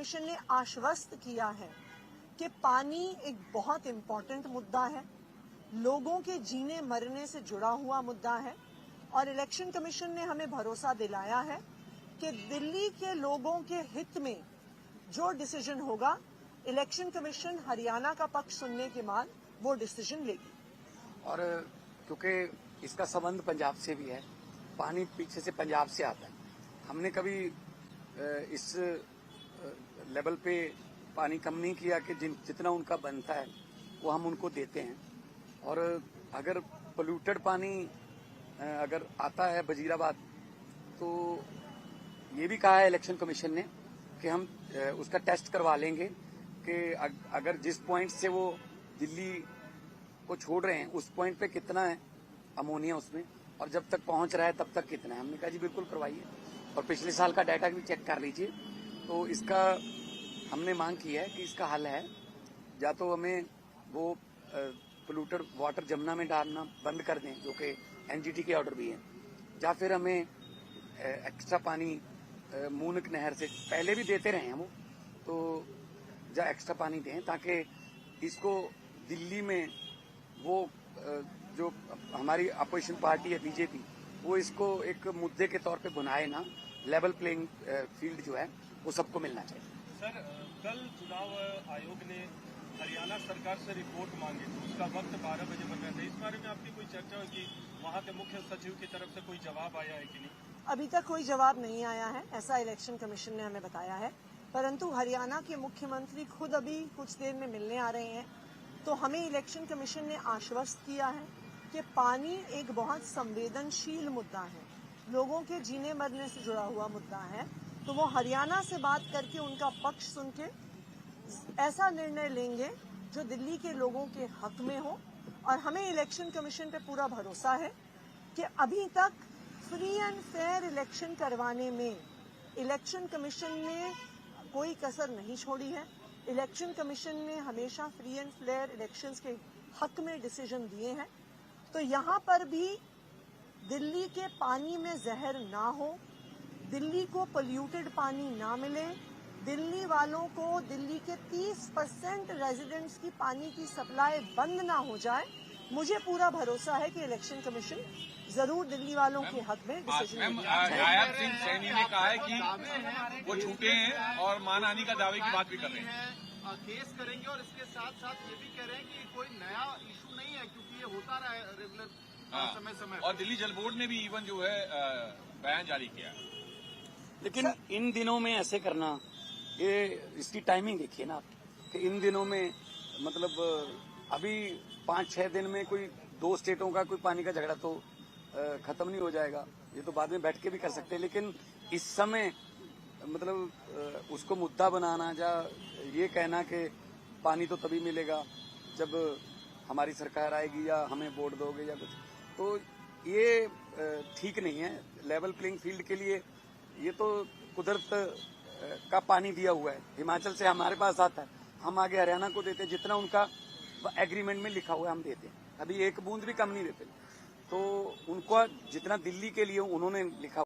Commission ने आश्वस्त किया है कि पानी एक बहुत इम्पोर्टेंट मुद्दा है, लोगों के जीने मरने से जुड़ा हुआ मुद्दा है और इलेक्शन कमीशन ने हमें भरोसा दिलाया है कि दिल्ली के लोगों के हित में जो डिसीजन होगा, इलेक्शन कमीशन हरियाणा का पक्ष सुनने के बाद वो डिसीजन लेगी। और क्योंकि इसका संबंध पंजाब से भी है, पानी पीछे से पंजाब से आता है। हमने कभी इस लेवल पे पानी कम नहीं किया कि जितना उनका बनता है वो हम उनको देते हैं। और अगर पोल्यूटेड पानी अगर आता है वजीराबाद, तो ये भी कहा है इलेक्शन कमीशन ने कि हम उसका टेस्ट करवा लेंगे कि अगर जिस पॉइंट से वो दिल्ली को छोड़ रहे हैं उस पॉइंट पे कितना है अमोनिया उसमें, और जब तक पहुंच रहा है तब तक कितना है। हमने कहा जी बिल्कुल करवाइए और पिछले साल का डाटा भी चेक कर लीजिए। तो इसका हमने मांग की है कि इसका हल है, या तो हमें वो पोल्यूटेड वाटर जमुना में डालना बंद कर दें, जो कि एनजीटी के ऑर्डर भी है, या फिर हमें एक्स्ट्रा पानी मूनक नहर से पहले भी देते रहे हैं वो, तो या एक्स्ट्रा पानी दें ताकि इसको दिल्ली में वो जो हमारी अपोजिशन पार्टी है बीजेपी, वो इसको एक मुद्दे के तौर पे बनाए ना। लेवल प्लेइंग फील्ड जो है वो सबको मिलना चाहिए। सर, कल चुनाव आयोग ने हरियाणा सरकार से रिपोर्ट मांगी थी, उसका वक्त 12 बजे बन रहा था। इस बारे में आपकी कोई चर्चा हुई कि वहाँ के मुख्य सचिव की तरफ से कोई जवाब आया है कि नहीं? अभी तक कोई जवाब नहीं आया है, ऐसा इलेक्शन कमीशन ने हमें बताया है। परंतु हरियाणा के मुख्यमंत्री खुद अभी कुछ देर में मिलने आ रहे हैं, तो हमें इलेक्शन कमीशन ने आश्वस्त किया है कि पानी एक बहुत संवेदनशील मुद्दा है, लोगों के जीने मरने से जुड़ा हुआ मुद्दा है। तो वो हरियाणा से बात करके उनका पक्ष सुन के ऐसा निर्णय लेंगे जो दिल्ली के लोगों के हक में हो। और हमें इलेक्शन कमीशन पे पूरा भरोसा है कि अभी तक फ्री एंड फेयर इलेक्शन करवाने में इलेक्शन कमीशन ने कोई कसर नहीं छोड़ी है। इलेक्शन कमीशन ने हमेशा फ्री एंड फेयर इलेक्शंस के हक में डिसीजन दिए हैं। तो यहाँ पर भी दिल्ली के पानी में जहर ना हो, दिल्ली को पोल्यूटेड पानी ना मिले, दिल्ली वालों को दिल्ली के 30% रेजिडेंट्स की पानी की सप्लाई बंद ना हो जाए, मुझे पूरा भरोसा है कि इलेक्शन कमीशन जरूर दिल्ली वालों के हक में डिसीजन लेगा। नायब सिंह सैनी ने कहा है कि वो झूठे हैं और मानहानि का दावे की बात भी कर रहे हैं। केस करेंगे और इसके साथ साथ ये भी कह रहे हैं कि कोई नया इशू नहीं है, क्योंकि ये होता रहा है रेगुलर समय समय। और दिल्ली जल बोर्ड ने भी इवन जो है बयान जारी किया है। लेकिन इन दिनों में ऐसे करना, ये इसकी टाइमिंग देखिए ना कि इन दिनों में मतलब अभी 5-6 दिन में कोई 2 स्टेटों का कोई पानी का झगड़ा तो खत्म नहीं हो जाएगा। ये तो बाद में बैठ के भी कर सकते हैं, लेकिन इस समय मतलब उसको मुद्दा बनाना या ये कहना कि पानी तो तभी मिलेगा जब हमारी सरकार आएगी या हमें वोट दोगे या कुछ, तो ये ठीक नहीं है। लेवल प्लेइंग फील्ड के लिए ये तो कुदरत का पानी दिया हुआ है, हिमाचल से हमारे पास आता है, हम आगे हरियाणा को देते हैं, जितना उनका एग्रीमेंट में लिखा हुआ है हम देते हैं, अभी एक बूंद भी कम नहीं देते। तो उनको जितना दिल्ली के लिए उन्होंने लिखा